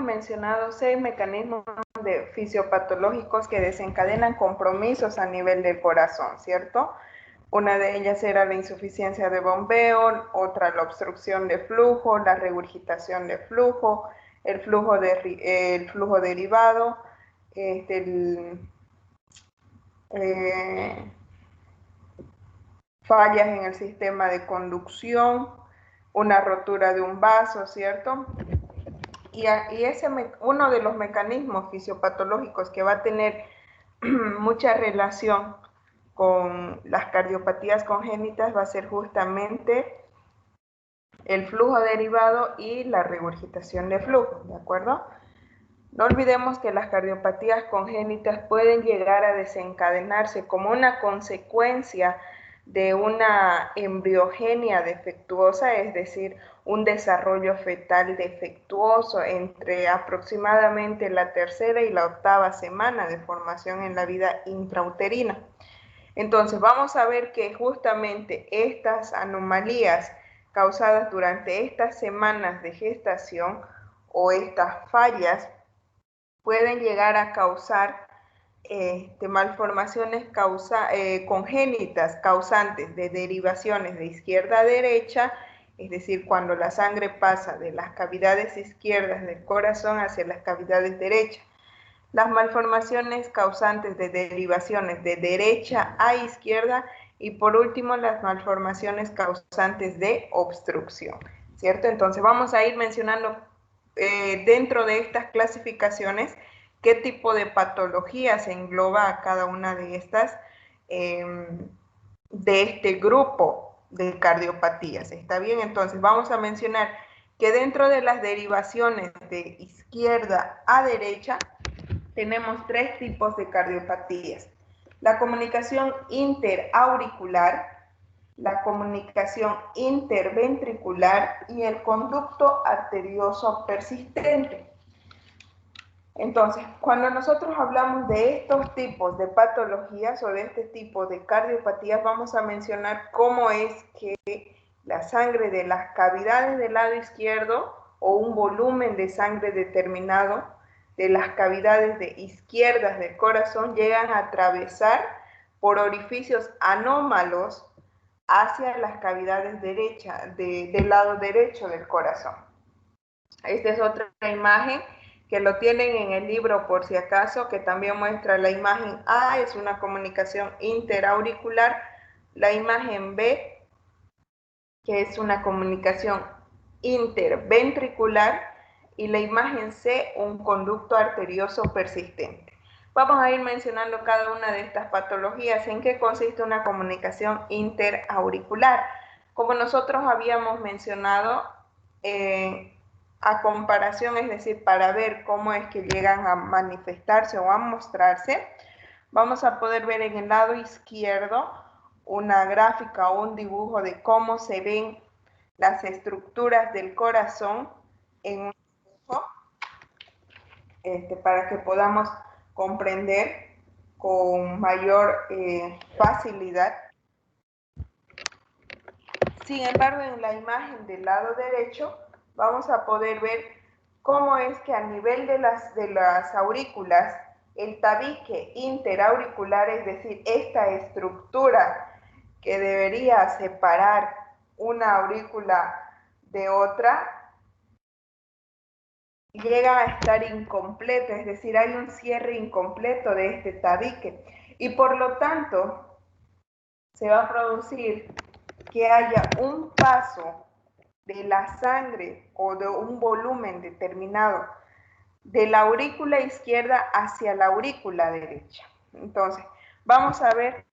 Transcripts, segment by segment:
mencionado 6 mecanismos fisiopatológicos que desencadenan compromisos a nivel del corazón, ¿cierto? Una de ellas era la insuficiencia de bombeo, otra la obstrucción de flujo, la regurgitación de flujo, el flujo derivado, fallas en el sistema de conducción, una rotura de un vaso, ¿cierto? Y uno de los mecanismos fisiopatológicos que va a tener mucha relación con las cardiopatías congénitas va a ser justamente el flujo derivado y la regurgitación de flujo, ¿de acuerdo? No olvidemos que las cardiopatías congénitas pueden llegar a desencadenarse como una consecuencia de una embriogenia defectuosa, es decir, un desarrollo fetal defectuoso entre aproximadamente la tercera y la octava semana de formación en la vida intrauterina. Entonces, vamos a ver que justamente estas anomalías causadas durante estas semanas de gestación o estas fallas pueden llegar a causar malformaciones congénitas causantes de derivaciones de izquierda a derecha, es decir, cuando la sangre pasa de las cavidades izquierdas del corazón hacia las cavidades derechas. Las malformaciones causantes de derivaciones de derecha a izquierda y por último las malformaciones causantes de obstrucción, ¿cierto? Entonces vamos a ir mencionando dentro de estas clasificaciones qué tipo de patología se engloba a cada una de estas de este grupo de cardiopatías. ¿Está bien? Entonces vamos a mencionar que dentro de las derivaciones de izquierda a derecha tenemos 3 tipos de cardiopatías. La comunicación interauricular, la comunicación interventricular y el conducto arterioso persistente. Entonces, cuando nosotros hablamos de estos tipos de patologías o de este tipo de cardiopatías, vamos a mencionar cómo es que la sangre de las cavidades del lado izquierdo o un volumen de sangre determinado de las cavidades de izquierdas del corazón llegan a atravesar por orificios anómalos hacia las cavidades derechas, del lado derecho del corazón. Esta es otra imagen que lo tienen en el libro por si acaso, que también muestra la imagen A, es una comunicación interauricular, la imagen B, que es una comunicación interventricular, y la imagen C, un conducto arterioso persistente. Vamos a ir mencionando cada una de estas patologías. ¿En qué consiste una comunicación interauricular? Como nosotros habíamos mencionado, a comparación, es decir, para ver cómo es que llegan a manifestarse o a mostrarse, vamos a poder ver en el lado izquierdo una gráfica o un dibujo de cómo se ven las estructuras del corazón en un dibujo, para que podamos comprender con mayor facilidad. Sin embargo, en la imagen del lado derecho vamos a poder ver cómo es que a nivel de las aurículas, el tabique interauricular, es decir, esta estructura que debería separar una aurícula de otra, llega a estar incompleto, es decir, hay un cierre incompleto de este tabique y por lo tanto se va a producir que haya un paso de la sangre o de un volumen determinado de la aurícula izquierda hacia la aurícula derecha. Entonces, vamos a ver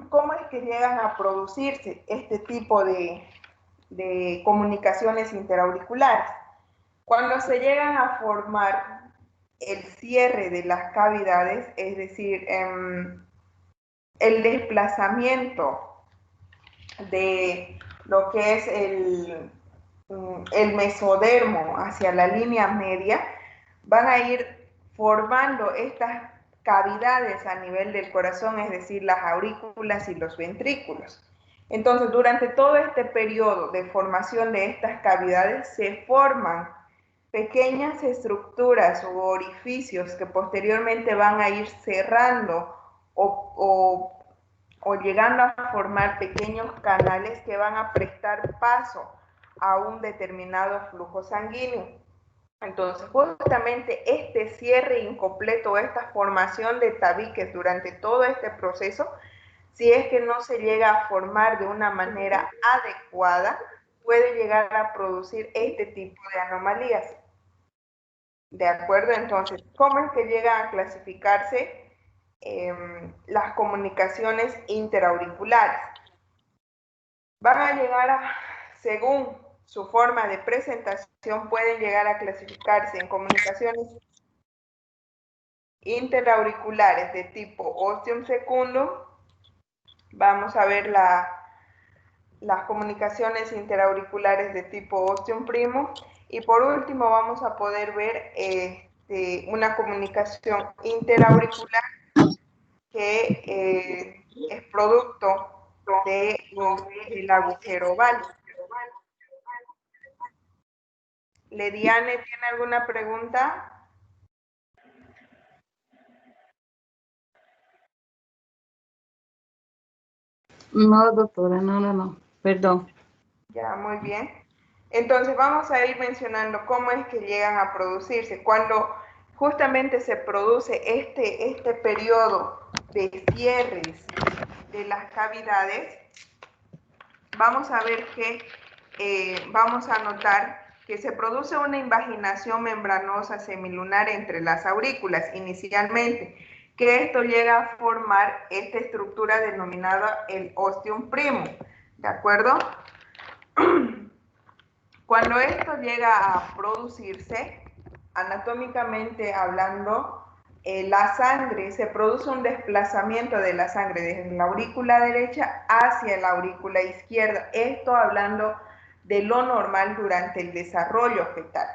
cómo es que llegan a producirse este tipo de comunicaciones interauriculares. Cuando se llegan a formar el cierre de las cavidades, es decir, el desplazamiento de lo que es el mesodermo hacia la línea media, van a ir formando estas cavidades a nivel del corazón, es decir, las aurículas y los ventrículos. Entonces, durante todo este periodo de formación de estas cavidades se forman pequeñas estructuras o orificios que posteriormente van a ir cerrando o llegando a formar pequeños canales que van a prestar paso a un determinado flujo sanguíneo. Entonces, justamente este cierre incompleto, esta formación de tabiques durante todo este proceso, si es que no se llega a formar de una manera adecuada, puede llegar a producir este tipo de anomalías. ¿De acuerdo? Entonces, ¿cómo es que llegan a clasificarse las comunicaciones interauriculares? Van a llegar a, según su forma de presentación, pueden llegar a clasificarse en comunicaciones interauriculares de tipo ostium secundum. Vamos a ver las comunicaciones interauriculares de tipo ostium primo. Y por último vamos a poder ver una comunicación interauricular que es producto del agujero oval. Lediane, ¿tiene alguna pregunta? No, doctora, no, perdón. Ya, muy bien. Entonces vamos a ir mencionando cómo es que llegan a producirse. Cuando justamente se produce este periodo de cierres de las cavidades, vamos a ver que vamos a notar que se produce una invaginación membranosa semilunar entre las aurículas inicialmente, que esto llega a formar esta estructura denominada el ostium primo, ¿de acuerdo? Cuando esto llega a producirse, anatómicamente hablando, la sangre, se produce un desplazamiento de la sangre desde la aurícula derecha hacia la aurícula izquierda. Esto hablando de lo normal durante el desarrollo fetal.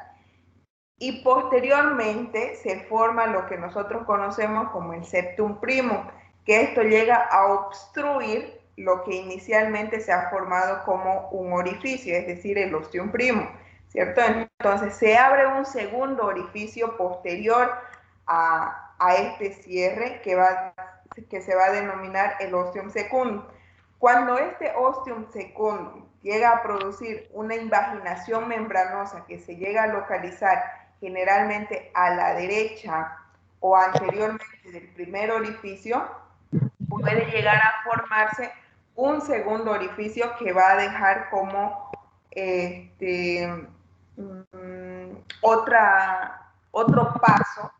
Y posteriormente se forma lo que nosotros conocemos como el septum primum, que esto llega a obstruir lo que inicialmente se ha formado como un orificio, es decir, el ostium primum, ¿cierto? Entonces se abre un segundo orificio posterior a este cierre que se va a denominar el ostium secundum. Cuando este ostium secundum llega a producir una invaginación membranosa que se llega a localizar generalmente a la derecha o anteriormente del primer orificio, puede llegar a formarse un segundo orificio que va a dejar como otro paso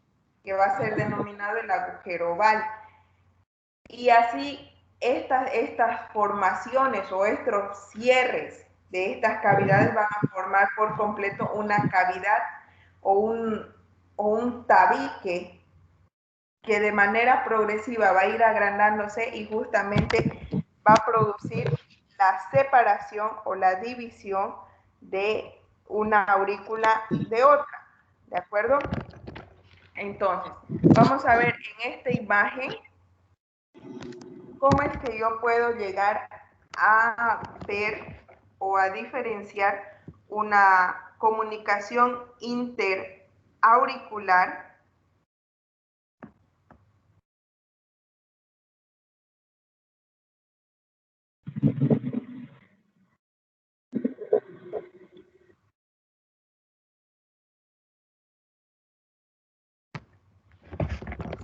que va a ser denominado el agujero oval. Y así estas formaciones o estos cierres de estas cavidades van a formar por completo una cavidad o un tabique que de manera progresiva va a ir agrandándose y justamente va a producir la separación o la división de una aurícula de otra, ¿de acuerdo? Entonces, vamos a ver en esta imagen cómo es que yo puedo llegar a ver o a diferenciar una comunicación interauricular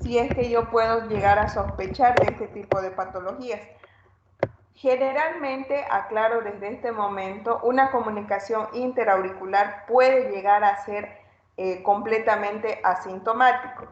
si es que yo puedo llegar a sospechar de este tipo de patologías. Generalmente, aclaro desde este momento, una comunicación interauricular puede llegar a ser completamente asintomático.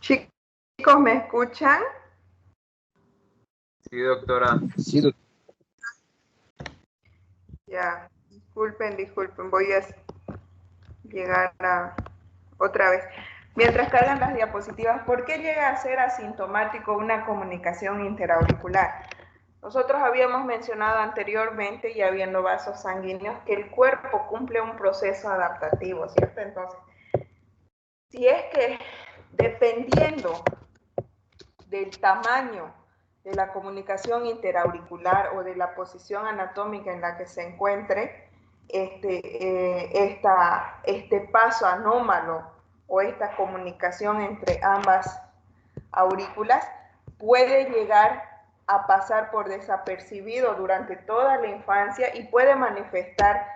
Chicos, ¿me escuchan? Sí, doctora. Sí, doctora. Ya, disculpen, voy a llegar a otra vez. Mientras cargan las diapositivas, ¿por qué llega a ser asintomático una comunicación interauricular? Nosotros habíamos mencionado anteriormente, y habiendo vasos sanguíneos, que el cuerpo cumple un proceso adaptativo, ¿cierto? Entonces, si es que dependiendo del tamaño de la comunicación interauricular o de la posición anatómica en la que se encuentre este paso anómalo o esta comunicación entre ambas aurículas, puede llegar a pasar por desapercibido durante toda la infancia y puede manifestar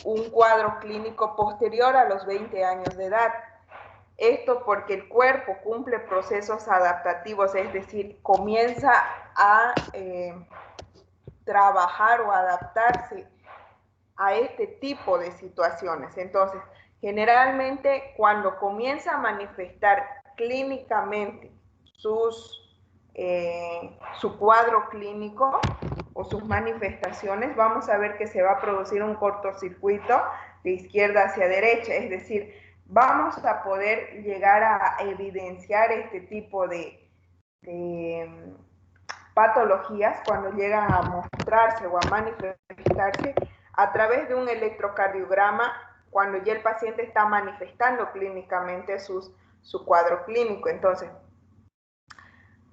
un cuadro clínico posterior a los 20 años de edad. Esto porque el cuerpo cumple procesos adaptativos, es decir, comienza a trabajar o adaptarse a este tipo de situaciones. Entonces, generalmente cuando comienza a manifestar clínicamente su cuadro clínico o sus manifestaciones, vamos a ver que se va a producir un cortocircuito de izquierda hacia derecha, es decir, vamos a poder llegar a evidenciar este tipo de patologías cuando llegan a mostrarse o a manifestarse a través de un electrocardiograma cuando ya el paciente está manifestando clínicamente su cuadro clínico. Entonces,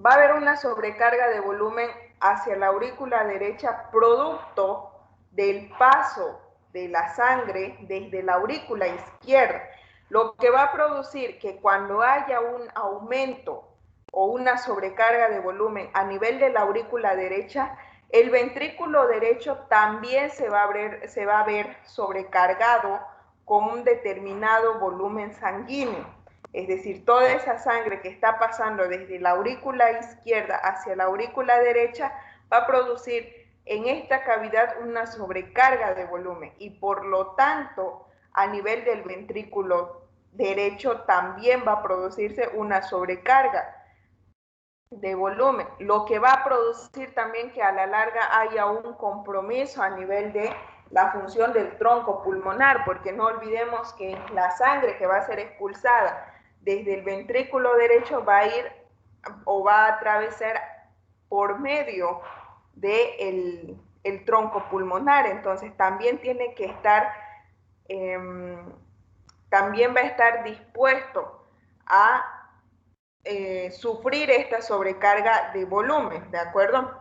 va a haber una sobrecarga de volumen hacia la aurícula derecha producto del paso de la sangre desde la aurícula izquierda, lo que va a producir que cuando haya un aumento o una sobrecarga de volumen a nivel de la aurícula derecha, el ventrículo derecho también se va a ver sobrecargado con un determinado volumen sanguíneo. Es decir, toda esa sangre que está pasando desde la aurícula izquierda hacia la aurícula derecha va a producir en esta cavidad una sobrecarga de volumen y por lo tanto a nivel del ventrículo derecho también va a producirse una sobrecarga de volumen, lo que va a producir también que a la larga haya un compromiso a nivel de la función del tronco pulmonar, porque no olvidemos que la sangre que va a ser expulsada desde el ventrículo derecho va a ir o va a atravesar por medio del tronco pulmonar, entonces también tiene que estar, también va a estar dispuesto a sufrir esta sobrecarga de volumen, ¿de acuerdo?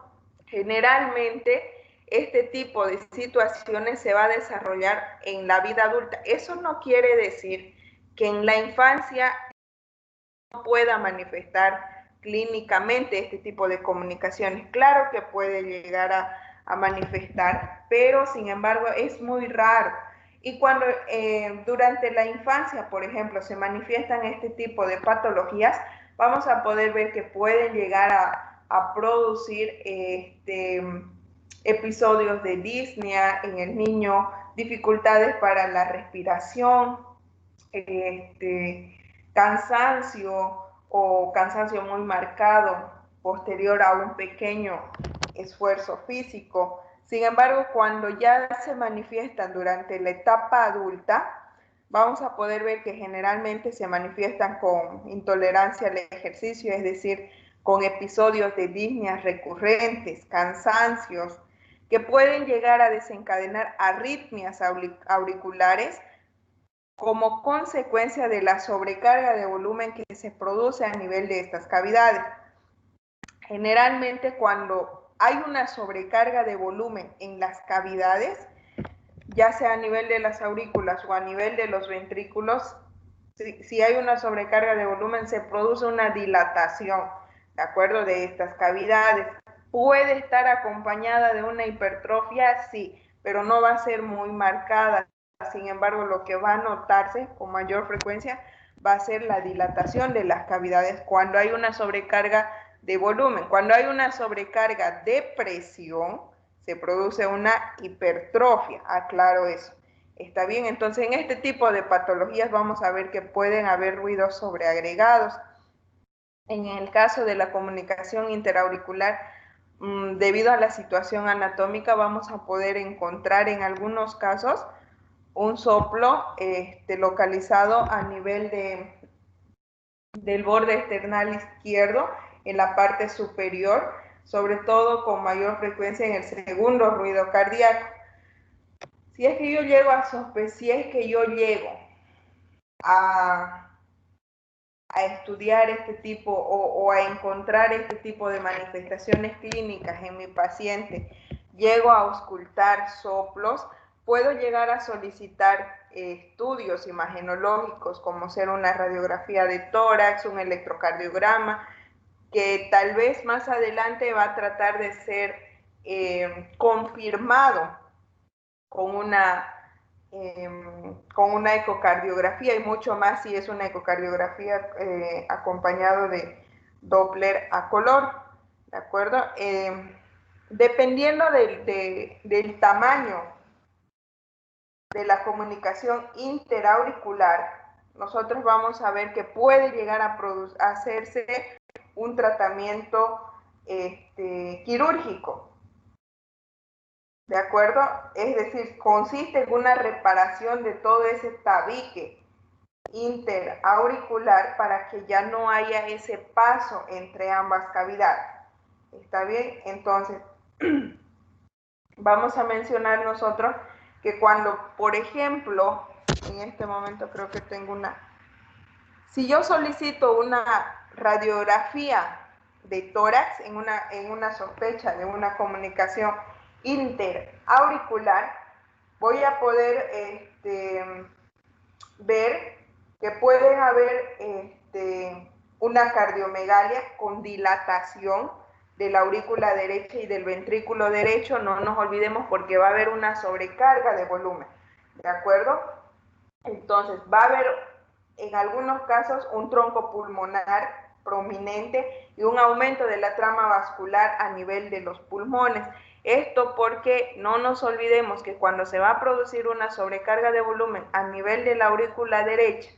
Generalmente este tipo de situaciones se va a desarrollar en la vida adulta. Eso no quiere decir que en la infancia no pueda manifestar clínicamente este tipo de comunicaciones. Claro que puede llegar a manifestar, pero sin embargo es muy raro. Y cuando durante la infancia, por ejemplo, se manifiestan este tipo de patologías, vamos a poder ver que pueden llegar a producir episodios de disnea en el niño, dificultades para la respiración, cansancio o cansancio muy marcado posterior a un pequeño esfuerzo físico. Sin embargo, cuando ya se manifiestan durante la etapa adulta, vamos a poder ver que generalmente se manifiestan con intolerancia al ejercicio, es decir, con episodios de disneas recurrentes, cansancios, que pueden llegar a desencadenar arritmias auriculares como consecuencia de la sobrecarga de volumen que se produce a nivel de estas cavidades. Generalmente cuando hay una sobrecarga de volumen en las cavidades, ya sea a nivel de las aurículas o a nivel de los ventrículos, si hay una sobrecarga de volumen se produce una dilatación, ¿de acuerdo? De estas cavidades. Puede estar acompañada de una hipertrofia, sí, pero no va a ser muy marcada. Sin embargo, lo que va a notarse con mayor frecuencia va a ser la dilatación de las cavidades cuando hay una sobrecarga de volumen. Cuando hay una sobrecarga de presión, se produce una hipertrofia, aclaro eso. ¿Está bien? Entonces, en este tipo de patologías vamos a ver que pueden haber ruidos sobreagregados. En el caso de la comunicación interauricular, debido a la situación anatómica, vamos a poder encontrar en algunos casos un soplo localizado a nivel del borde esternal izquierdo, en la parte superior, sobre todo con mayor frecuencia en el segundo ruido cardíaco. Si es que yo llego a estudiar este tipo o a encontrar este tipo de manifestaciones clínicas en mi paciente, llego a auscultar soplos, puedo llegar a solicitar estudios imagenológicos como ser una radiografía de tórax, un electrocardiograma, que tal vez más adelante va a tratar de ser confirmado con una ecocardiografía y mucho más si es una ecocardiografía acompañado de Doppler a color, ¿de acuerdo? Dependiendo del tamaño de la comunicación interauricular, nosotros vamos a ver que puede llegar a hacerse un tratamiento quirúrgico, ¿de acuerdo? Es decir, consiste en una reparación de todo ese tabique interauricular para que ya no haya ese paso entre ambas cavidades. ¿Está bien? Entonces, vamos a mencionar nosotros que cuando, por ejemplo, en este momento creo que tengo si yo solicito una radiografía de tórax en una sospecha de una comunicación interauricular, voy a poder ver que puede haber una cardiomegalia con dilatación de la aurícula derecha y del ventrículo derecho. No nos olvidemos porque va a haber una sobrecarga de volumen, ¿de acuerdo? Entonces va a haber en algunos casos un tronco pulmonar prominente y un aumento de la trama vascular a nivel de los pulmones. Esto porque no nos olvidemos que cuando se va a producir una sobrecarga de volumen a nivel de la aurícula derecha,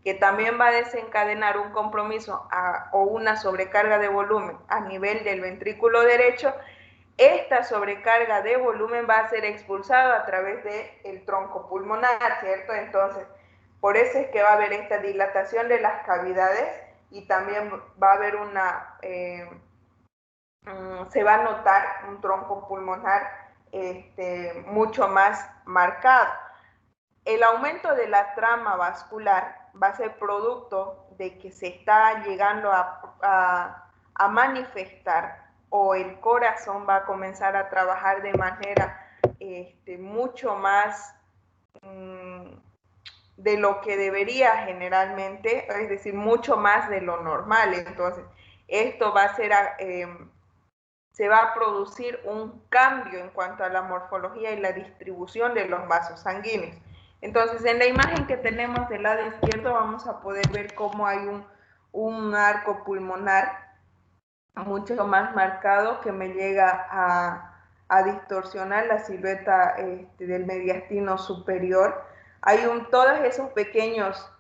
que también va a desencadenar un compromiso o una sobrecarga de volumen a nivel del ventrículo derecho, esta sobrecarga de volumen va a ser expulsada a través del tronco pulmonar, ¿cierto? Entonces, por eso es que va a haber esta dilatación de las cavidades y también va a haber se va a notar un tronco pulmonar mucho más marcado. El aumento de la trama vascular va a ser producto de que se está llegando a manifestar o el corazón va a comenzar a trabajar de manera mucho más de lo que debería generalmente, es decir, mucho más de lo normal. Entonces, esto va a ser, se va a producir un cambio en cuanto a la morfología y la distribución de los vasos sanguíneos. Entonces, en la imagen que tenemos del lado izquierdo vamos a poder ver cómo hay un arco pulmonar mucho más marcado que me llega a distorsionar la silueta del mediastino superior. Hay todos esos pequeños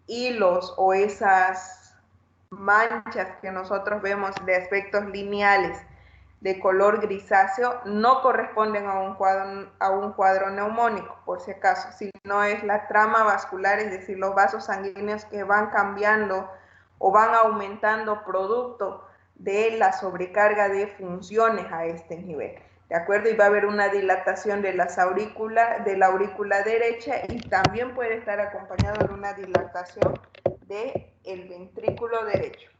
hilos o esas manchas que nosotros vemos de aspectos lineales de color grisáceo no corresponden a un cuadro neumónico, por si acaso, sino es la trama vascular, es decir, los vasos sanguíneos que van cambiando o van aumentando producto de la sobrecarga de funciones a este nivel, ¿de acuerdo? Y va a haber una dilatación de la aurícula derecha y también puede estar acompañado de una dilatación del ventrículo derecho,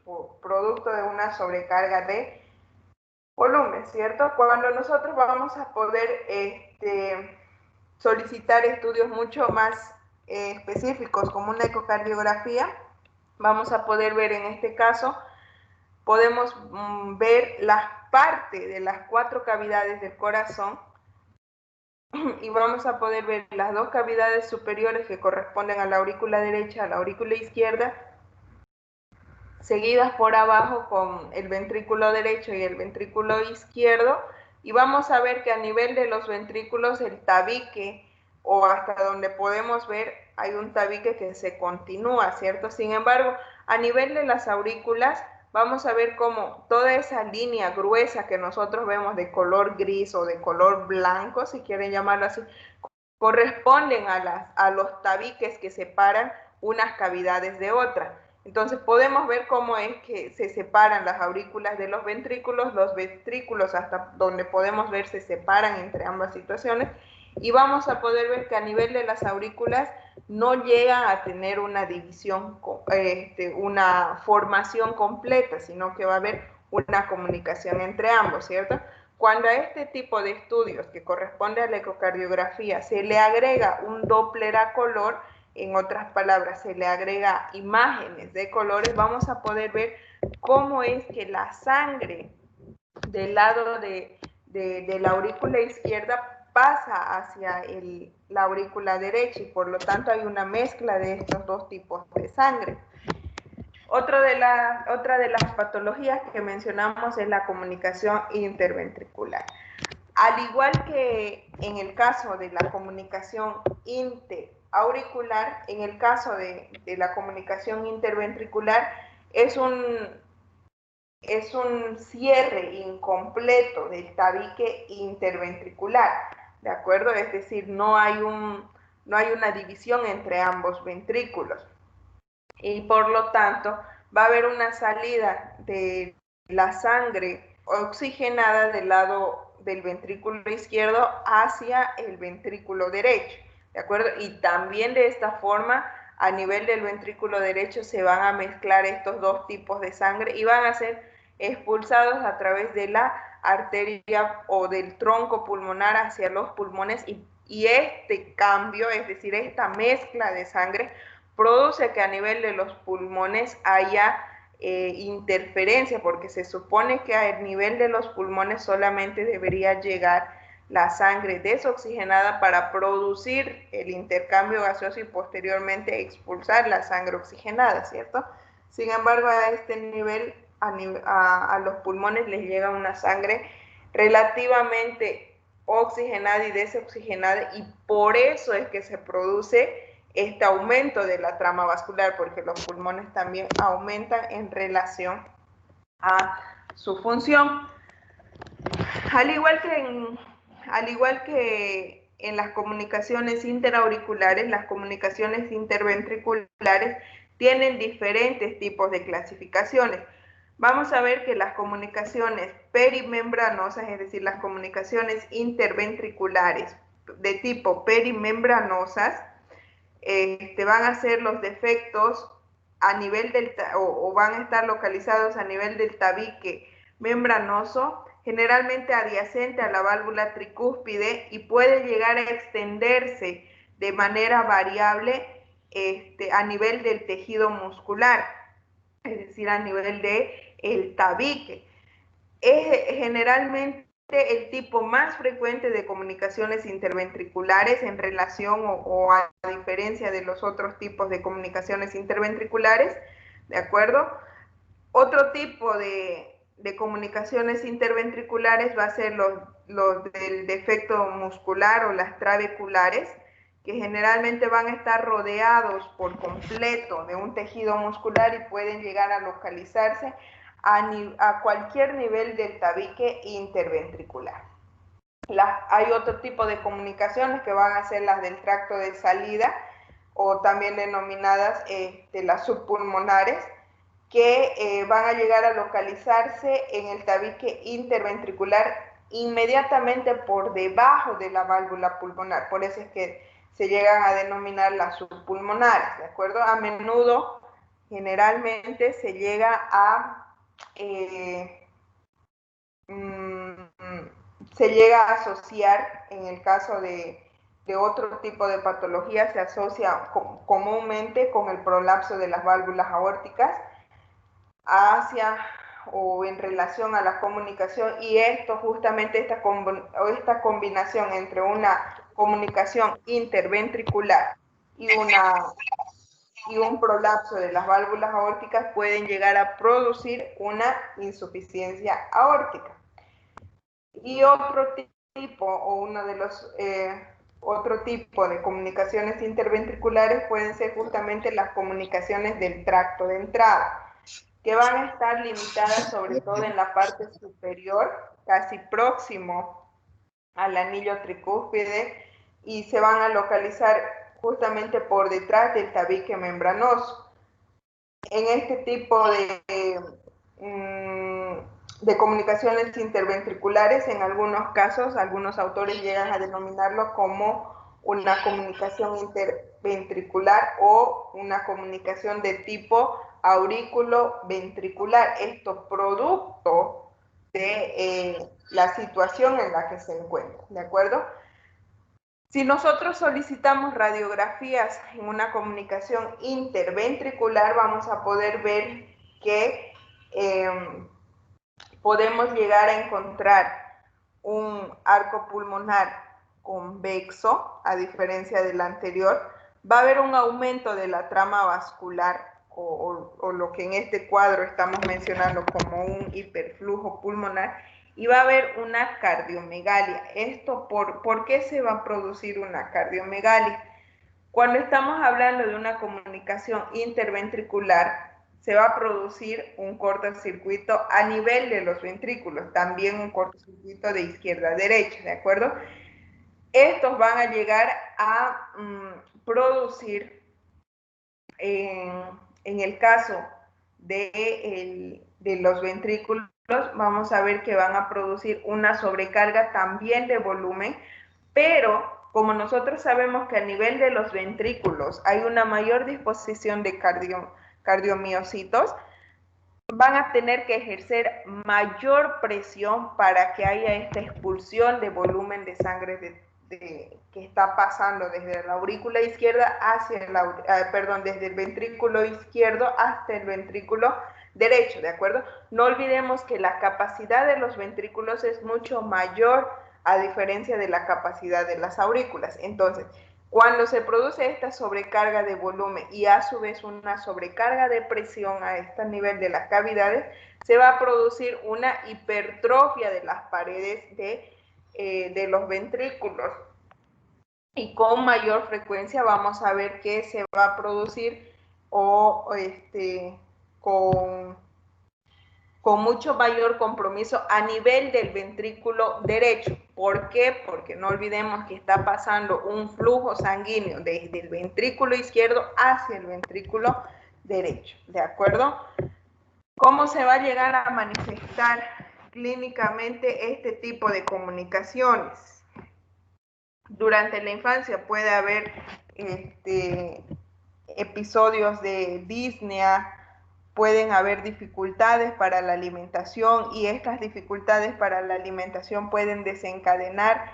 producto de una sobrecarga de volumen, ¿cierto? Cuando nosotros vamos a poder solicitar estudios mucho más específicos como una ecocardiografía, vamos a poder ver en este caso, podemos ver las partes de las 4 cavidades del corazón y vamos a poder ver las 2 cavidades superiores que corresponden a la aurícula derecha, a la aurícula izquierda, seguidas por abajo con el ventrículo derecho y el ventrículo izquierdo, y vamos a ver que a nivel de los ventrículos el tabique, o hasta donde podemos ver, hay un tabique que se continúa, ¿cierto? Sin embargo, a nivel de las aurículas vamos a ver cómo toda esa línea gruesa que nosotros vemos de color gris o de color blanco, si quieren llamarlo así, corresponden a los tabiques que separan unas cavidades de otras. Entonces podemos ver cómo es que se separan las aurículas de los ventrículos hasta donde podemos ver se separan entre ambas situaciones, y vamos a poder ver que a nivel de las aurículas no llegan a tener una división, una formación completa, sino que va a haber una comunicación entre ambos, ¿cierto? Cuando a este tipo de estudios, que corresponde a la ecocardiografía, se le agrega un Doppler a color, en otras palabras, se le agrega imágenes de colores, vamos a poder ver cómo es que la sangre del lado de la aurícula izquierda pasa hacia la aurícula derecha, y por lo tanto hay una mezcla de estos dos tipos de sangre. Otra de las patologías que mencionamos es la comunicación interventricular. Al igual que en el caso de la comunicación interauricular, en el caso de la comunicación interventricular es un cierre incompleto del tabique interventricular, ¿de acuerdo? Es decir, no hay una división entre ambos ventrículos, y por lo tanto va a haber una salida de la sangre oxigenada del lado del ventrículo izquierdo hacia el ventrículo derecho, ¿de acuerdo? Y también de esta forma, a nivel del ventrículo derecho se van a mezclar estos dos tipos de sangre y van a ser expulsados a través de la arteria o del tronco pulmonar hacia los pulmones, y este cambio, es decir, esta mezcla de sangre, produce que a nivel de los pulmones haya interferencia, porque se supone que a nivel de los pulmones solamente debería llegar la sangre desoxigenada para producir el intercambio gaseoso y posteriormente expulsar la sangre oxigenada, ¿cierto? Sin embargo, a este nivel, a los pulmones les llega una sangre relativamente oxigenada y desoxigenada, y por eso es que se produce este aumento de la trama vascular, porque los pulmones también aumentan en relación a su función. Al igual que en las comunicaciones interauriculares, las comunicaciones interventriculares tienen diferentes tipos de clasificaciones. Vamos a ver que las comunicaciones perimembranosas, es decir, las comunicaciones interventriculares de tipo perimembranosas, van a ser los defectos a nivel o van a estar localizados a nivel del tabique membranoso, generalmente adyacente a la válvula tricúspide, y puede llegar a extenderse de manera variable a nivel del tejido muscular, es decir, a nivel del tabique. Es generalmente el tipo más frecuente de comunicaciones interventriculares en relación o a diferencia de los otros tipos de comunicaciones interventriculares, ¿de acuerdo? Otro tipo de comunicaciones interventriculares va a ser los del defecto muscular o las trabeculares, que generalmente van a estar rodeados por completo de un tejido muscular y pueden llegar a localizarse a cualquier nivel del tabique interventricular. Hay otro tipo de comunicaciones que van a ser las del tracto de salida, o también denominadas las subpulmonares, que van a llegar a localizarse en el tabique interventricular inmediatamente por debajo de la válvula pulmonar. Por eso es que se llegan a denominar las subpulmonares, ¿de acuerdo? A menudo, generalmente, se llega a asociar, en el caso de otro tipo de patología, se asocia comúnmente con el prolapso de las válvulas aórticas hacia o en relación a la comunicación, y esto justamente, esta combinación entre una comunicación interventricular y un prolapso de las válvulas aórticas pueden llegar a producir una insuficiencia aórtica. Y otro tipo de comunicaciones interventriculares pueden ser justamente las comunicaciones del tracto de entrada. que van a estar limitadas sobre todo en la parte superior, casi próximo al anillo tricúspide, y se van a localizar justamente por detrás del tabique membranoso. En este tipo de comunicaciones interventriculares, en algunos casos, algunos autores llegan a denominarlo como una comunicación interventricular o una comunicación de tipo aurículo-ventricular. Esto producto de la situación en la que se encuentra, ¿de acuerdo? Si nosotros solicitamos radiografías en una comunicación interventricular, vamos a poder ver que podemos llegar a encontrar un arco pulmonar convexo, a diferencia del anterior. Va a haber un aumento de la trama vascular o lo que en este cuadro estamos mencionando como un hiperflujo pulmonar, y va a haber una cardiomegalia. ¿Esto por qué se va a producir una cardiomegalia? Cuando estamos hablando de una comunicación interventricular, se va a producir un cortocircuito a nivel de los ventrículos, también un cortocircuito de izquierda a derecha, ¿de acuerdo? Estos van a llegar a producir, en el caso de los ventrículos, vamos a ver que van a producir una sobrecarga también de volumen, pero como nosotros sabemos que a nivel de los ventrículos hay una mayor disposición de cardiomiocitos, van a tener que ejercer mayor presión para que haya esta expulsión de volumen de sangre que está pasando desde la aurícula izquierda hacia desde el ventrículo izquierdo hasta el ventrículo derecho, ¿de acuerdo? No olvidemos que la capacidad de los ventrículos es mucho mayor a diferencia de la capacidad de las aurículas. Entonces, cuando se produce esta sobrecarga de volumen y a su vez una sobrecarga de presión a este nivel de las cavidades, se va a producir una hipertrofia de las paredes de los ventrículos. Y con mayor frecuencia vamos a ver que se va a producir con mucho mayor compromiso a nivel del ventrículo derecho. ¿Por qué? Porque no olvidemos que está pasando un flujo sanguíneo desde el ventrículo izquierdo hacia el ventrículo derecho, ¿de acuerdo? ¿Cómo se va a llegar a manifestar clínicamente este tipo de comunicaciones? Durante la infancia puede haber episodios de disnea, pueden haber dificultades para la alimentación, y estas dificultades para la alimentación pueden desencadenar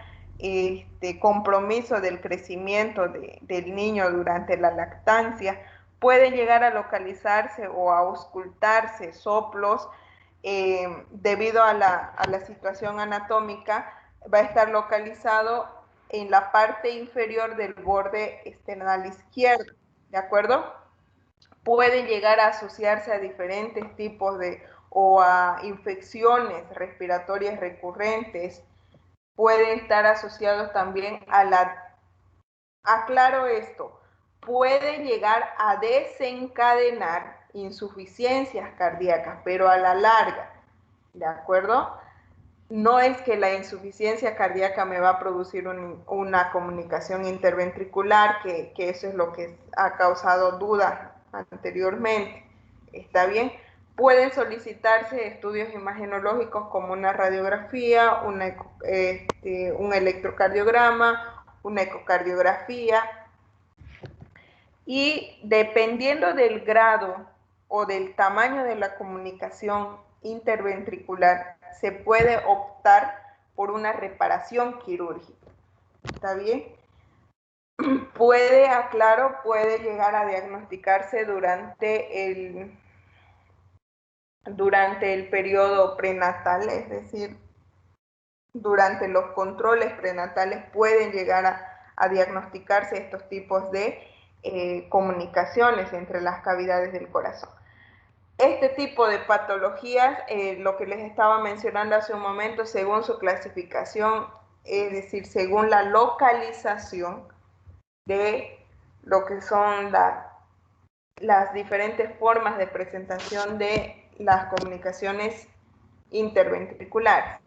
compromiso del crecimiento del niño durante la lactancia. Pueden llegar a localizarse o a auscultarse soplos debido a la situación anatómica. Va a estar localizado en la parte inferior del borde esternal izquierdo, ¿de acuerdo? Puede llegar a asociarse a diferentes tipos o a infecciones respiratorias recurrentes. Pueden estar asociados también aclaro esto, puede llegar a desencadenar insuficiencias cardíacas, pero a la larga, ¿de acuerdo? No es que la insuficiencia cardíaca me va a producir una comunicación interventricular, que eso es lo que ha causado dudas anteriormente. ¿Está bien? Pueden solicitarse estudios imagenológicos como una radiografía, un electrocardiograma, una ecocardiografía, y dependiendo del grado o del tamaño de la comunicación interventricular, se puede optar por una reparación quirúrgica. ¿Está bien? Puede llegar a diagnosticarse durante el periodo prenatal, es decir, durante los controles prenatales pueden llegar a diagnosticarse estos tipos de comunicaciones entre las cavidades del corazón. Este tipo de patologías, lo que les estaba mencionando hace un momento, según su clasificación, es decir, según la localización de lo que son las diferentes formas de presentación de las comunicaciones interventriculares.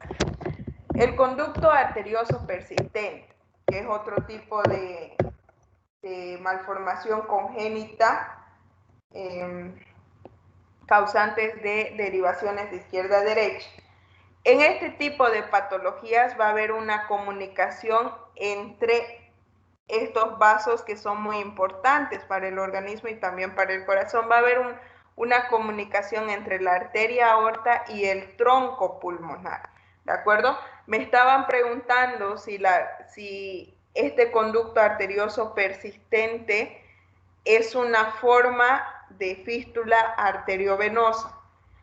El conducto arterioso persistente, que es otro tipo de malformación congénita causantes de derivaciones de izquierda a derecha. En este tipo de patologías va a haber una comunicación entre estos vasos que son muy importantes para el organismo y también para el corazón. Va a haber una comunicación entre la arteria aorta y el tronco pulmonar, ¿de acuerdo? Me estaban preguntando si este conducto arterioso persistente es una forma de fístula arteriovenosa.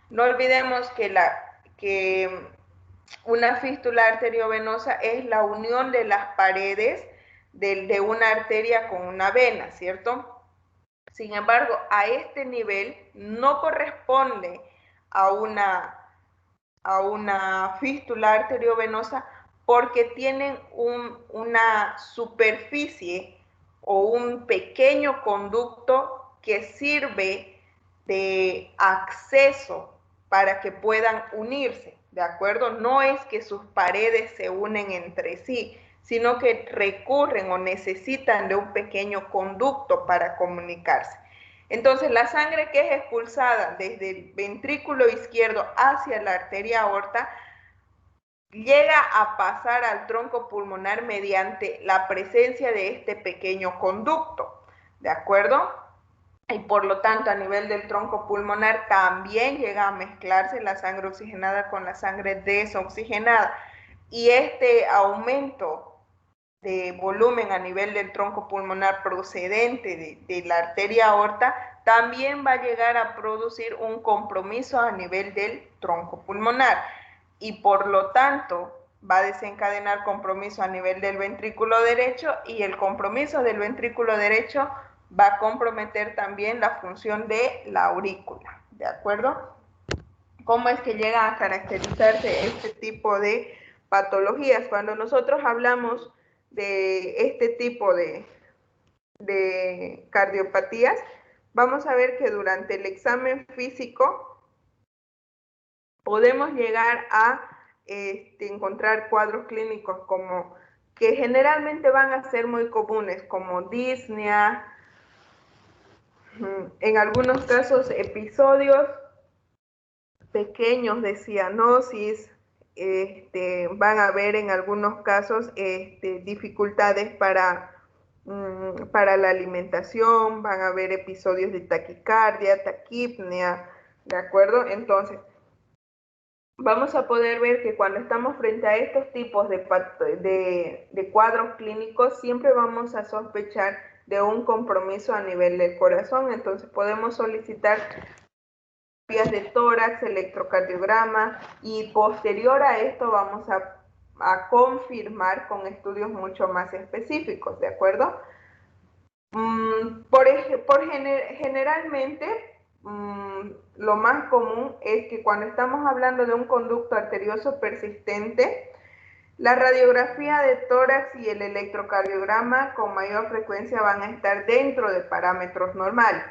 No olvidemos que una fístula arteriovenosa es la unión de las paredes de una arteria con una vena, ¿cierto? Sin embargo, a este nivel no corresponde a una fístula arteriovenosa porque tienen una superficie o un pequeño conducto que sirve de acceso para que puedan unirse, ¿de acuerdo? No es que sus paredes se unen entre sí, sino que recurren o necesitan de un pequeño conducto para comunicarse. Entonces, la sangre que es expulsada desde el ventrículo izquierdo hacia la arteria aorta llega a pasar al tronco pulmonar mediante la presencia de este pequeño conducto, ¿de acuerdo? Y por lo tanto, a nivel del tronco pulmonar también llega a mezclarse la sangre oxigenada con la sangre desoxigenada. Y este aumento de volumen a nivel del tronco pulmonar procedente de la arteria aorta también va a llegar a producir un compromiso a nivel del tronco pulmonar y por lo tanto va a desencadenar compromiso a nivel del ventrículo derecho y el compromiso del ventrículo derecho va a comprometer también la función de la aurícula, ¿de acuerdo? ¿Cómo es que llega a caracterizarse este tipo de patologías? Cuando nosotros hablamos de este tipo de cardiopatías, vamos a ver que durante el examen físico podemos llegar a encontrar cuadros clínicos como que generalmente van a ser muy comunes, como disnea, en algunos casos episodios pequeños de cianosis, van a haber en algunos casos dificultades para la alimentación, van a haber episodios de taquicardia, taquipnea, ¿de acuerdo? Entonces, vamos a poder ver que cuando estamos frente a estos tipos de cuadros clínicos, siempre vamos a sospechar de un compromiso a nivel del corazón. Entonces, podemos solicitar de tórax, electrocardiograma y posterior a esto vamos a confirmar con estudios mucho más específicos, ¿de acuerdo? Generalmente, lo más común es que cuando estamos hablando de un conducto arterioso persistente, la radiografía de tórax y el electrocardiograma con mayor frecuencia van a estar dentro de parámetros normales,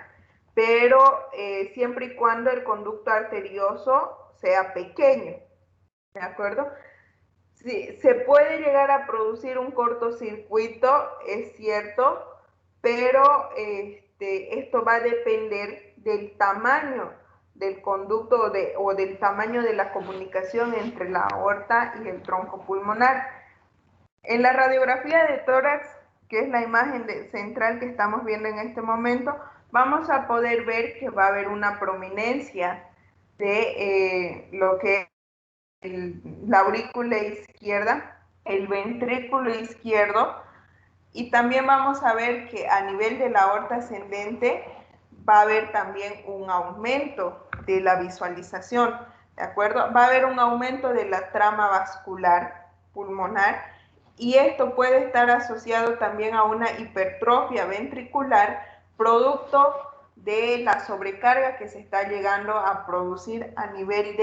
pero siempre y cuando el conducto arterioso sea pequeño, ¿de acuerdo? Sí, se puede llegar a producir un cortocircuito, es cierto, pero esto va a depender del tamaño del conducto o del tamaño de la comunicación entre la aorta y el tronco pulmonar. En la radiografía de tórax, que es la imagen central que estamos viendo en este momento, vamos a poder ver que va a haber una prominencia de lo que es la aurícula izquierda, el ventrículo izquierdo, y también vamos a ver que a nivel de la aorta ascendente va a haber también un aumento de la visualización, ¿de acuerdo? Va a haber un aumento de la trama vascular pulmonar y esto puede estar asociado también a una hipertrofia ventricular producto de la sobrecarga que se está llegando a producir a nivel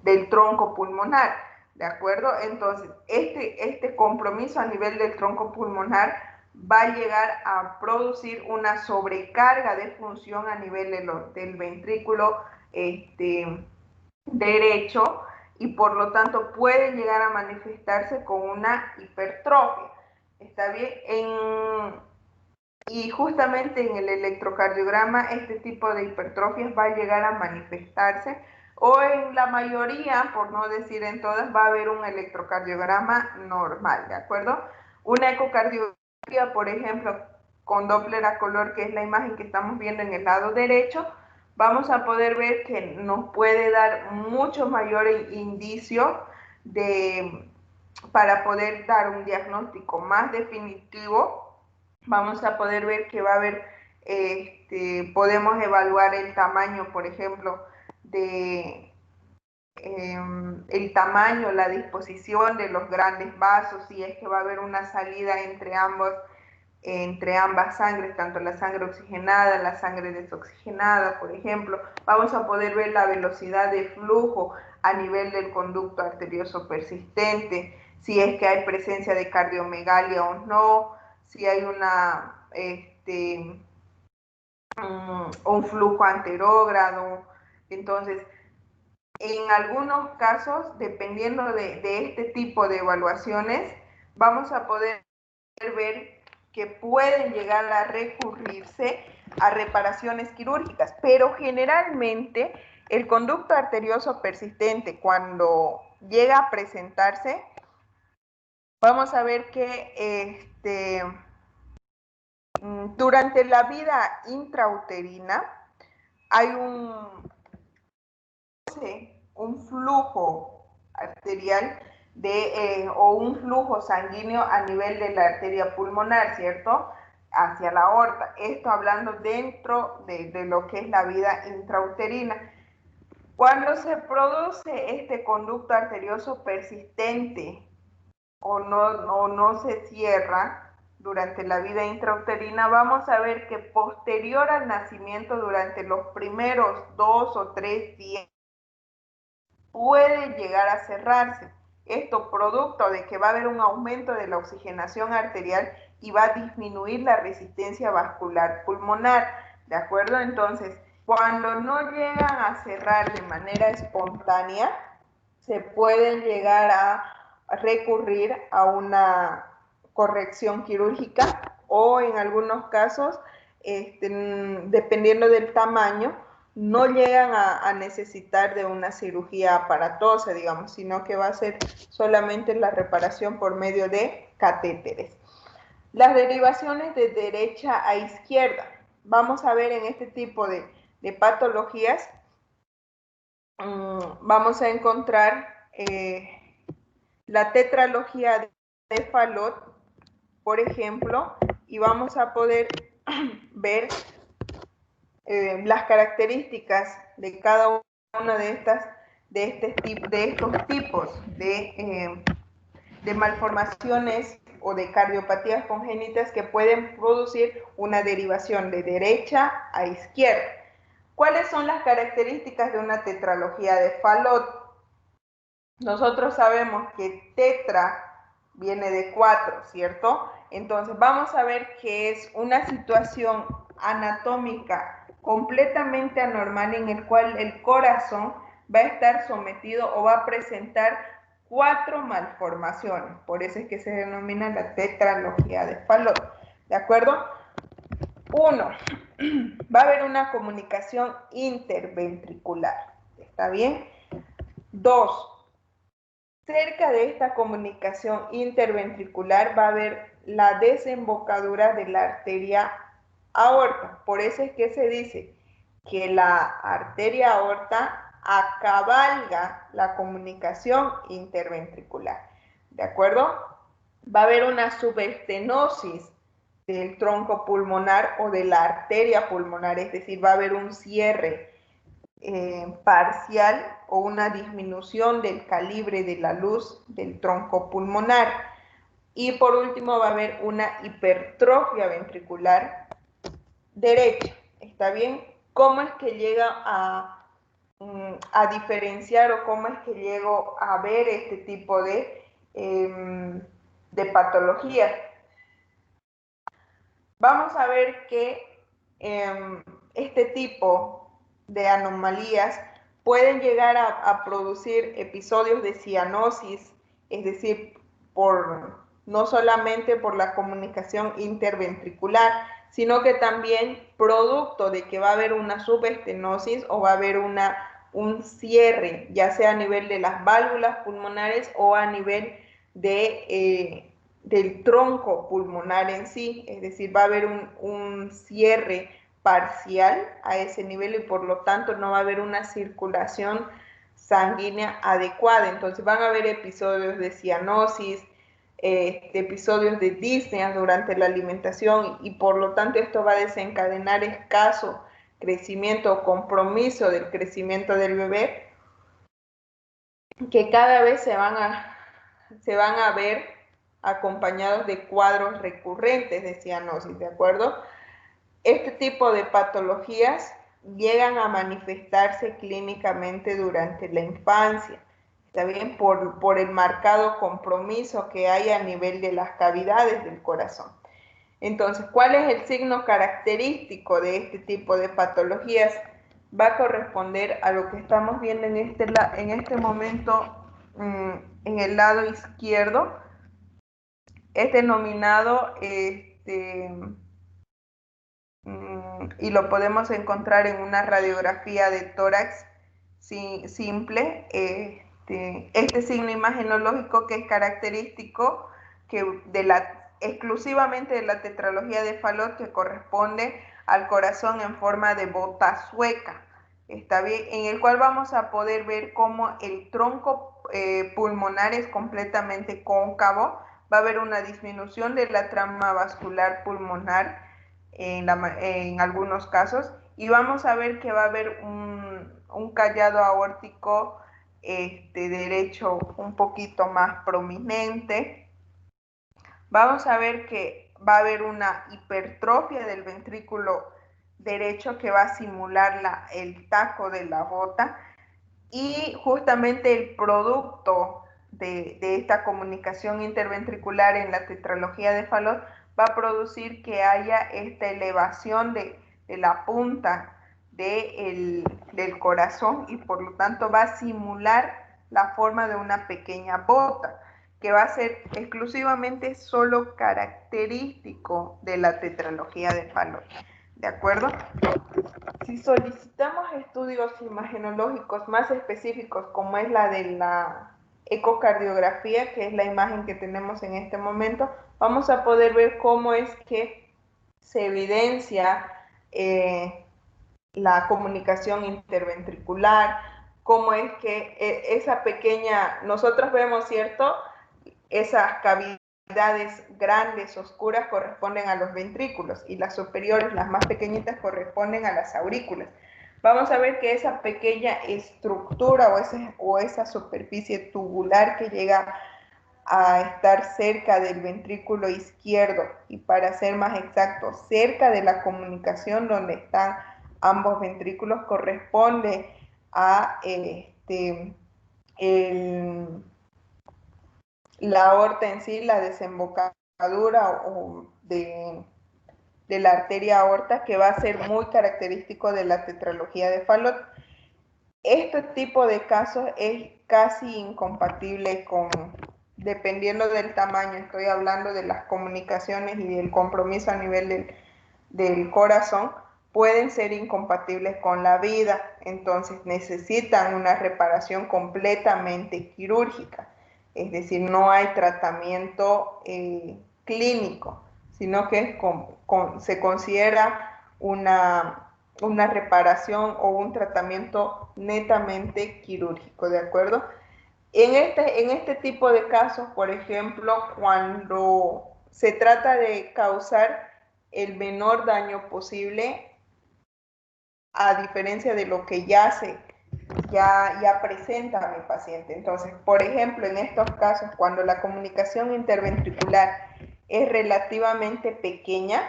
del tronco pulmonar. ¿De acuerdo? Entonces, este compromiso a nivel del tronco pulmonar va a llegar a producir una sobrecarga de función a nivel del ventrículo derecho, y por lo tanto puede llegar a manifestarse con una hipertrofia. ¿Está bien? Y justamente en el electrocardiograma este tipo de hipertrofias va a llegar a manifestarse, o en la mayoría, por no decir en todas, va a haber un electrocardiograma normal, ¿de acuerdo? Una ecocardiografía, por ejemplo, con Doppler a color, que es la imagen que estamos viendo en el lado derecho, vamos a poder ver que nos puede dar mucho mayor indicio para poder dar un diagnóstico más definitivo. Vamos a poder ver que va a haber, podemos evaluar el tamaño, por ejemplo, el tamaño, la disposición de los grandes vasos, si es que va a haber una salida entre ambas sangres, tanto la sangre oxigenada, la sangre desoxigenada, por ejemplo. Vamos a poder ver la velocidad de flujo a nivel del conducto arterioso persistente, si es que hay presencia de cardiomegalia o no, si hay un flujo anterógrado. Entonces, en algunos casos, dependiendo de este tipo de evaluaciones, vamos a poder ver que pueden llegar a recurrirse a reparaciones quirúrgicas, pero generalmente el conducto arterioso persistente, cuando llega a presentarse, vamos a ver que durante la vida intrauterina hay un flujo arterial o un flujo sanguíneo a nivel de la arteria pulmonar, ¿cierto? Hacia la aorta. Esto hablando dentro de lo que es la vida intrauterina. Cuando se produce este conducto arterioso persistente o no se cierra durante la vida intrauterina, vamos a ver que posterior al nacimiento, durante los primeros 2 o 3 días, puede llegar a cerrarse. Esto producto de que va a haber un aumento de la oxigenación arterial y va a disminuir la resistencia vascular pulmonar, ¿de acuerdo? Entonces, cuando no llegan a cerrar de manera espontánea, se pueden llegar a recurrir a una corrección quirúrgica, o en algunos casos, dependiendo del tamaño, no llegan a necesitar de una cirugía aparatosa, digamos, sino que va a ser solamente la reparación por medio de catéteres. Las derivaciones de derecha a izquierda. Vamos a ver en este tipo de patologías, vamos a encontrar la tetralogía de Fallot, por ejemplo, y vamos a poder ver las características de cada una de estos tipos de malformaciones o de cardiopatías congénitas que pueden producir una derivación de derecha a izquierda. ¿Cuáles son las características de una tetralogía de Fallot? Nosotros sabemos que tetra viene de 4, ¿cierto? Entonces vamos a ver que es una situación anatómica completamente anormal, en el cual el corazón va a estar sometido o va a presentar 4 malformaciones. Por eso es que se denomina la tetralogía de Fallot, ¿de acuerdo? 1. Va a haber una comunicación interventricular, ¿está bien? 2. Cerca de esta comunicación interventricular va a haber la desembocadura de la arteria aorta. Por eso es que se dice que la arteria aorta acabalga la comunicación interventricular. ¿De acuerdo? Va a haber una subestenosis del tronco pulmonar o de la arteria pulmonar, es decir, va a haber un cierre parcial o una disminución del calibre de la luz del tronco pulmonar. Y por último va a haber una hipertrofia ventricular derecha. ¿Está bien? ¿Cómo es que llega a diferenciar, o cómo es que llego a ver este tipo de patología? vamos a ver que este tipo de anomalías pueden llegar a producir episodios de cianosis, es decir, no solamente por la comunicación interventricular, sino que también producto de que va a haber una subestenosis o va a haber un cierre, ya sea a nivel de las válvulas pulmonares o a nivel del tronco pulmonar en sí, es decir, va a haber un cierre parcial a ese nivel y por lo tanto no va a haber una circulación sanguínea adecuada. Entonces van a haber episodios de cianosis, episodios de disnea durante la alimentación y por lo tanto esto va a desencadenar escaso crecimiento o compromiso del crecimiento del bebé, que cada vez se van a ver acompañados de cuadros recurrentes de cianosis, ¿de acuerdo? Este tipo de patologías llegan a manifestarse clínicamente durante la infancia, ¿está bien? Por el marcado compromiso que hay a nivel de las cavidades del corazón. Entonces, ¿cuál es el signo característico de este tipo de patologías? Va a corresponder a lo que estamos viendo en este momento en el lado izquierdo. Es denominado y lo podemos encontrar en una radiografía de tórax simple. Este signo imagenológico que es característico exclusivamente de la tetralogía de Fallot, que corresponde al corazón en forma de bota sueca, está bien, en el cual vamos a poder ver cómo el tronco pulmonar es completamente cóncavo, va a haber una disminución de la trama vascular pulmonar en algunos casos, y vamos a ver que va a haber un callado aórtico derecho un poquito más prominente. Vamos a ver que va a haber una hipertrofia del ventrículo derecho que va a simular el taco de la bota, y justamente el producto de esta comunicación interventricular en la tetralogía de Fallot va a producir que haya esta elevación de la punta del corazón, y por lo tanto va a simular la forma de una pequeña bota, que va a ser exclusivamente solo característico de la tetralogía de Fallot, ¿de acuerdo? Si solicitamos estudios imagenológicos más específicos, como es la de la ecocardiografía, que es la imagen que tenemos en este momento, vamos a poder ver cómo es que se evidencia la comunicación interventricular, cómo es que esa pequeña, nosotros vemos, ¿cierto?, esas cavidades grandes, oscuras, corresponden a los ventrículos, y las superiores, las más pequeñitas, corresponden a las aurículas. Vamos a ver que esa pequeña estructura o esa superficie tubular que llega a estar cerca del ventrículo izquierdo, y para ser más exacto, cerca de la comunicación donde están ambos ventrículos, corresponde a la aorta en sí, la desembocadura de la arteria aorta, que va a ser muy característico de la tetralogía de Fallot. Este tipo de casos es casi incompatible dependiendo del tamaño, estoy hablando de las comunicaciones y del compromiso a nivel del corazón, pueden ser incompatibles con la vida, entonces necesitan una reparación completamente quirúrgica, es decir, no hay tratamiento clínico, sino que se considera una reparación o un tratamiento netamente quirúrgico, ¿de acuerdo? En este tipo de casos, por ejemplo, cuando se trata de causar el menor daño posible, a diferencia de lo que ya presenta mi paciente. Entonces, por ejemplo, en estos casos, cuando la comunicación interventricular es relativamente pequeña,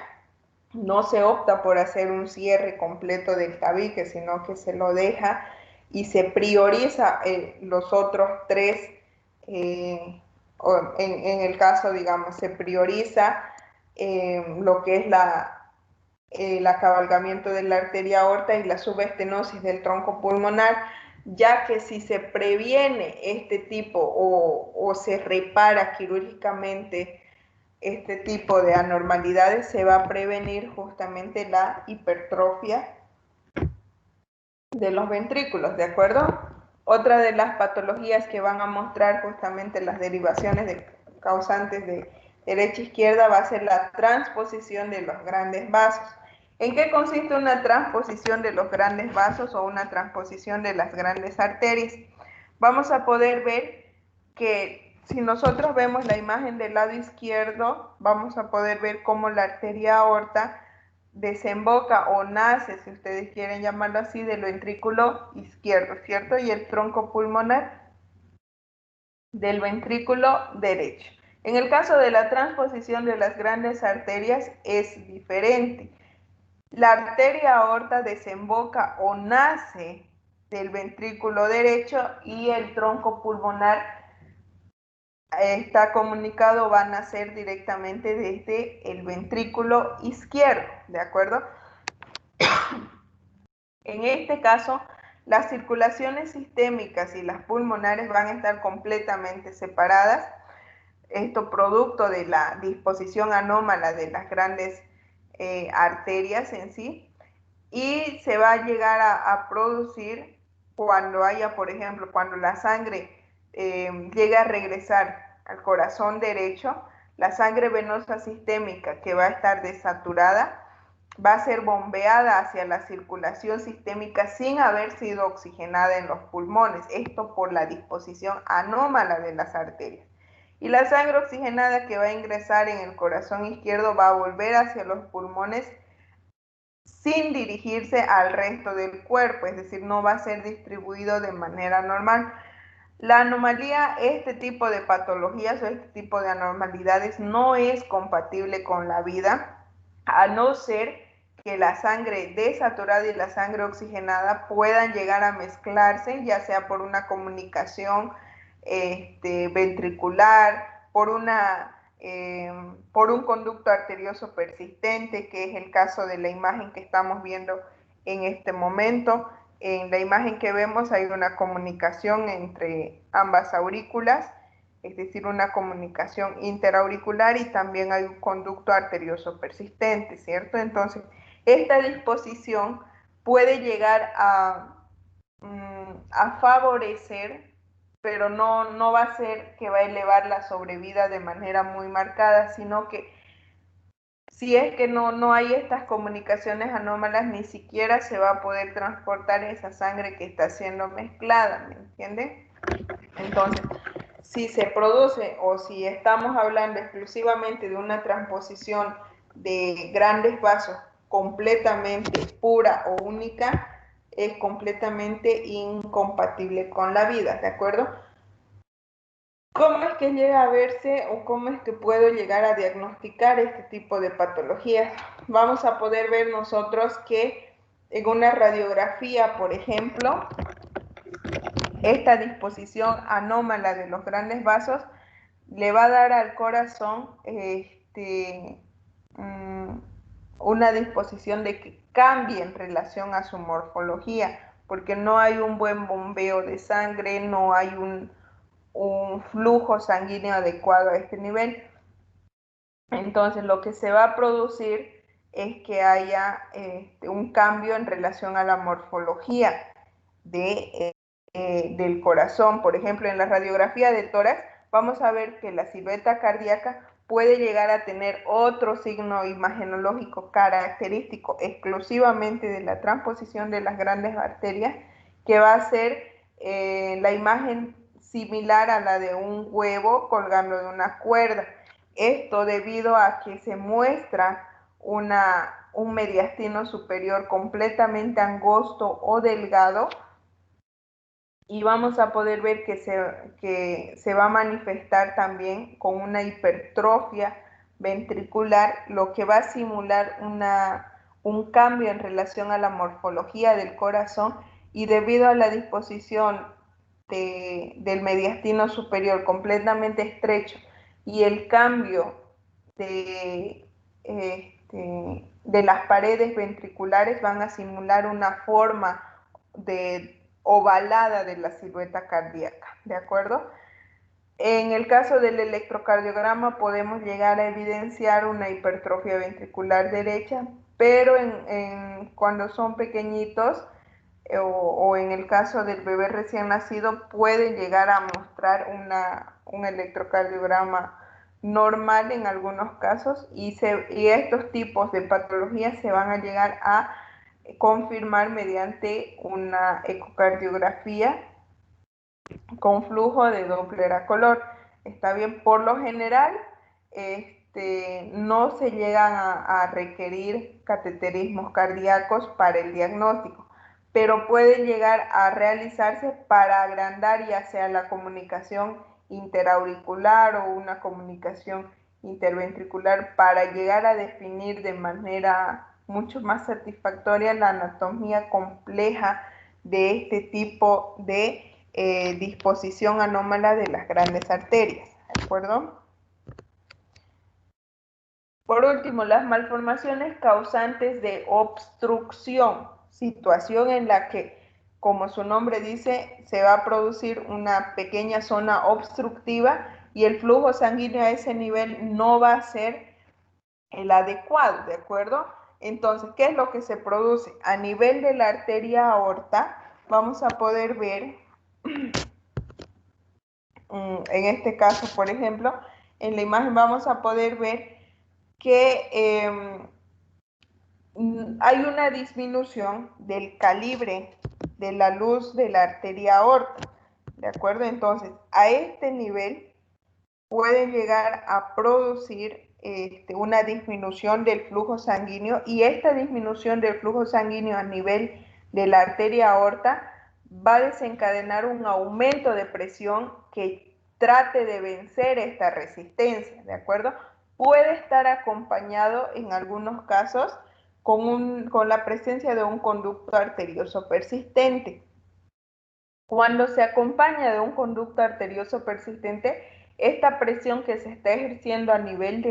no se opta por hacer un cierre completo del tabique, sino que se lo deja y se prioriza los otros tres, en el caso, digamos, se prioriza lo que es el acabalgamiento de la arteria aorta y la subestenosis del tronco pulmonar, ya que si se previene este tipo o se repara quirúrgicamente este tipo de anormalidades, se va a prevenir justamente la hipertrofia de los ventrículos, ¿de acuerdo? Otra de las patologías que van a mostrar justamente las derivaciones causantes de derecha-izquierda va a ser la transposición de los grandes vasos. ¿En qué consiste una transposición de los grandes vasos o una transposición de las grandes arterias? Vamos a poder ver que si nosotros vemos la imagen del lado izquierdo, vamos a poder ver cómo la arteria aorta desemboca o nace, si ustedes quieren llamarlo así, del ventrículo izquierdo, ¿cierto? Y el tronco pulmonar del ventrículo derecho. En el caso de la transposición de las grandes arterias es diferente. La arteria aorta desemboca o nace del ventrículo derecho y el tronco pulmonar está comunicado, va a nacer directamente desde el ventrículo izquierdo, ¿de acuerdo? En este caso, las circulaciones sistémicas y las pulmonares van a estar completamente separadas. Esto producto de la disposición anómala de las grandes arterias en sí. Y se va a llegar a producir cuando haya, por ejemplo, cuando la sangre llegue a regresar al corazón derecho, la sangre venosa sistémica que va a estar desaturada va a ser bombeada hacia la circulación sistémica sin haber sido oxigenada en los pulmones, esto por la disposición anómala de las arterias. Y la sangre oxigenada que va a ingresar en el corazón izquierdo va a volver hacia los pulmones sin dirigirse al resto del cuerpo, es decir, no va a ser distribuido de manera normal. La anomalía, este tipo de patologías o este tipo de anormalidades no es compatible con la vida, a no ser que la sangre desaturada y la sangre oxigenada puedan llegar a mezclarse, ya sea por una comunicación ventricular, por un conducto arterioso persistente, que es el caso de la imagen que estamos viendo en este momento. En la imagen que vemos hay una comunicación entre ambas aurículas, es decir, una comunicación interauricular y también hay un conducto arterioso persistente, ¿cierto? Entonces, esta disposición puede llegar a favorecer, pero no va a ser que va a elevar la sobrevida de manera muy marcada, sino que si es que no hay estas comunicaciones anómalas, ni siquiera se va a poder transportar esa sangre que está siendo mezclada, ¿me entienden? Entonces, si se produce o si estamos hablando exclusivamente de una transposición de grandes vasos completamente pura o única, es completamente incompatible con la vida, ¿de acuerdo? ¿Cómo es que llega a verse o cómo es que puedo llegar a diagnosticar este tipo de patologías? Vamos a poder ver nosotros que en una radiografía, por ejemplo, esta disposición anómala de los grandes vasos le va a dar al corazón una disposición de que cambie en relación a su morfología, porque no hay un buen bombeo de sangre, no hay un flujo sanguíneo adecuado a este nivel. Entonces, lo que se va a producir es que haya un cambio en relación a la morfología del corazón. Por ejemplo, en la radiografía del tórax, vamos a ver que la silueta cardíaca puede llegar a tener otro signo imagenológico característico exclusivamente de la transposición de las grandes arterias, que va a ser la imagen similar a la de un huevo colgando de una cuerda. Esto debido a que se muestra un mediastino superior completamente angosto o delgado, y vamos a poder ver que se va a manifestar también con una hipertrofia ventricular, lo que va a simular un cambio en relación a la morfología del corazón, y debido a la disposición del mediastino superior completamente estrecho y el cambio de de las paredes ventriculares van a simular una forma de ovalada de la silueta cardíaca, ¿de acuerdo? En el caso del electrocardiograma podemos llegar a evidenciar una hipertrofia ventricular derecha, pero cuando son pequeñitos o en el caso del bebé recién nacido pueden llegar a mostrar un electrocardiograma normal en algunos casos y estos tipos de patologías se van a llegar a confirmar mediante una ecocardiografía con flujo de Doppler a color. Está bien, por lo general no se llegan a requerir cateterismos cardíacos para el diagnóstico, pero pueden llegar a realizarse para agrandar ya sea la comunicación interauricular o una comunicación interventricular para llegar a definir de manera mucho más satisfactoria la anatomía compleja de este tipo de disposición anómala de las grandes arterias, ¿de acuerdo? Por último, las malformaciones causantes de obstrucción, situación en la que, como su nombre dice, se va a producir una pequeña zona obstructiva y el flujo sanguíneo a ese nivel no va a ser el adecuado, ¿de acuerdo? Entonces, ¿qué es lo que se produce? A nivel de la arteria aorta, vamos a poder ver, en este caso, por ejemplo, en la imagen vamos a poder ver que hay una disminución del calibre de la luz de la arteria aorta, ¿de acuerdo? Entonces, a este nivel pueden llegar a producir una disminución del flujo sanguíneo y esta disminución del flujo sanguíneo a nivel de la arteria aorta va a desencadenar un aumento de presión que trate de vencer esta resistencia, ¿de acuerdo? Puede estar acompañado en algunos casos con la presencia de un conducto arterioso persistente. Cuando se acompaña de un conducto arterioso persistente, esta presión que se está ejerciendo a nivel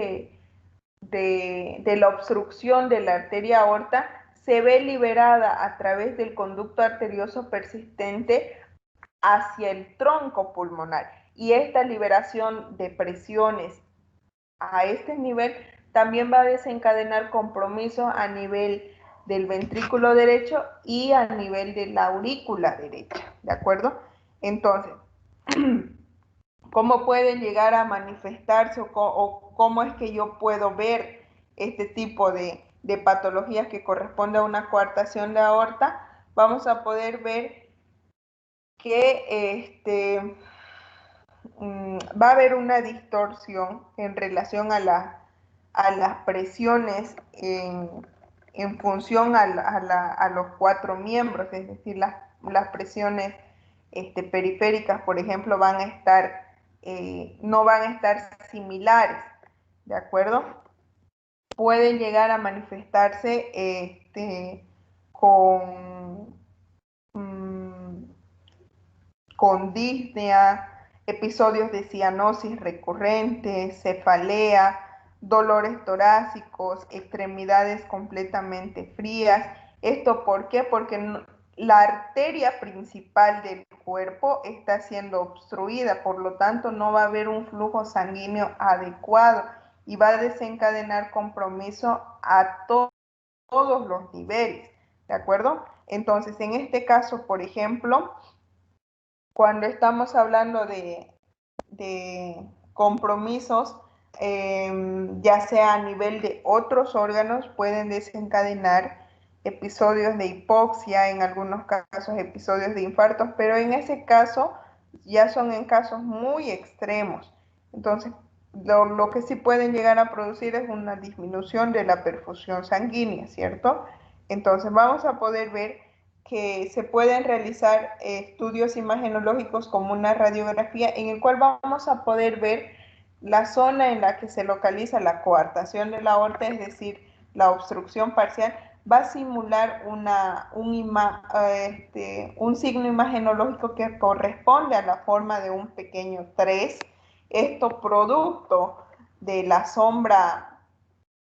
de la obstrucción de la arteria aorta se ve liberada a través del conducto arterioso persistente hacia el tronco pulmonar. Y esta liberación de presiones a este nivel también va a desencadenar compromiso a nivel del ventrículo derecho y a nivel de la aurícula derecha, ¿de acuerdo? Entonces, ¿cómo pueden llegar a manifestarse o cómo es que yo puedo ver este tipo de patologías que corresponde a una coartación de aorta? Vamos a poder ver que va a haber una distorsión en relación a las presiones en función a los cuatro miembros, es decir, las presiones periféricas, por ejemplo, van a estar, no van a estar similares, ¿de acuerdo? Pueden llegar a manifestarse con disnea, episodios de cianosis recurrentes, cefalea, dolores torácicos, extremidades completamente frías. ¿Esto por qué? Porque la arteria principal del cuerpo está siendo obstruida, por lo tanto no va a haber un flujo sanguíneo adecuado y va a desencadenar compromiso a todos los niveles, ¿de acuerdo? Entonces, en este caso, por ejemplo, cuando estamos hablando de compromisos, ya sea a nivel de otros órganos, pueden desencadenar episodios de hipoxia, en algunos casos episodios de infartos, pero en ese caso ya son en casos muy extremos. Entonces, lo que sí pueden llegar a producir es una disminución de la perfusión sanguínea, ¿cierto? Entonces, vamos a poder ver que se pueden realizar estudios imagenológicos como una radiografía en el cual vamos a poder ver la zona en la que se localiza la coartación de la aorta, es decir, la obstrucción parcial, va a simular un signo imagenológico que corresponde a la forma de un pequeño 3, esto producto de la sombra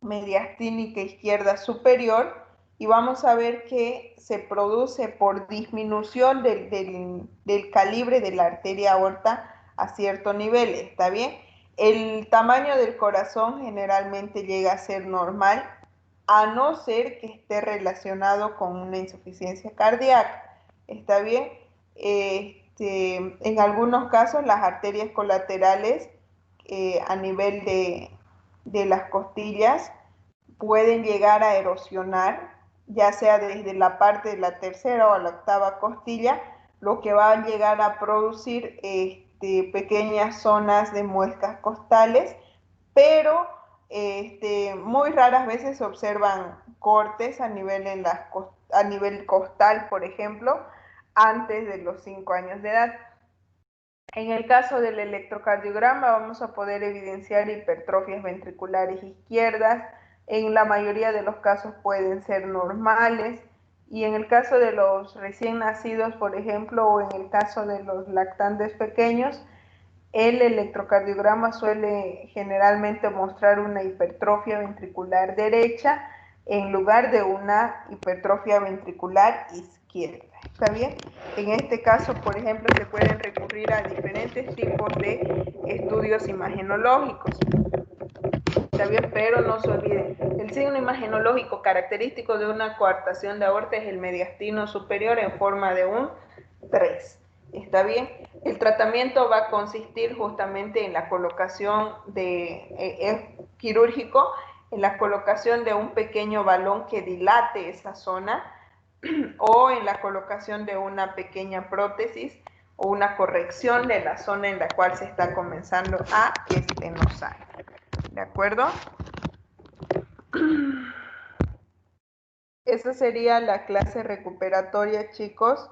mediastínica izquierda superior, y vamos a ver que se produce por disminución del calibre de la arteria aorta a cierto nivel, ¿está bien? El tamaño del corazón generalmente llega a ser normal, a no ser que esté relacionado con una insuficiencia cardíaca, ¿está bien? En algunos casos las arterias colaterales a nivel de las costillas pueden llegar a erosionar, ya sea desde la parte de la tercera o la octava costilla, lo que va a llegar a producir pequeñas zonas de muescas costales, pero muy raras veces se observan cortes a nivel, a nivel costal, por ejemplo, antes de los 5 años de edad. En el caso del electrocardiograma vamos a poder evidenciar hipertrofias ventriculares izquierdas. En la mayoría de los casos pueden ser normales, y en el caso de los recién nacidos, por ejemplo, o en el caso de los lactantes pequeños, el electrocardiograma suele generalmente mostrar una hipertrofia ventricular derecha en lugar de una hipertrofia ventricular izquierda. ¿Está bien? En este caso, por ejemplo, se pueden recurrir a diferentes tipos de estudios imagenológicos. ¿Está bien? Pero no se olvide, el signo imagenológico característico de una coartación de aorta es el mediastino superior en forma de un 3. ¿Está bien? El tratamiento va a consistir justamente en la colocación quirúrgico, en la colocación de un pequeño balón que dilate esa zona, o en la colocación de una pequeña prótesis o una corrección de la zona en la cual se está comenzando a estenosar. ¿De acuerdo? Esa sería la clase recuperatoria, chicos.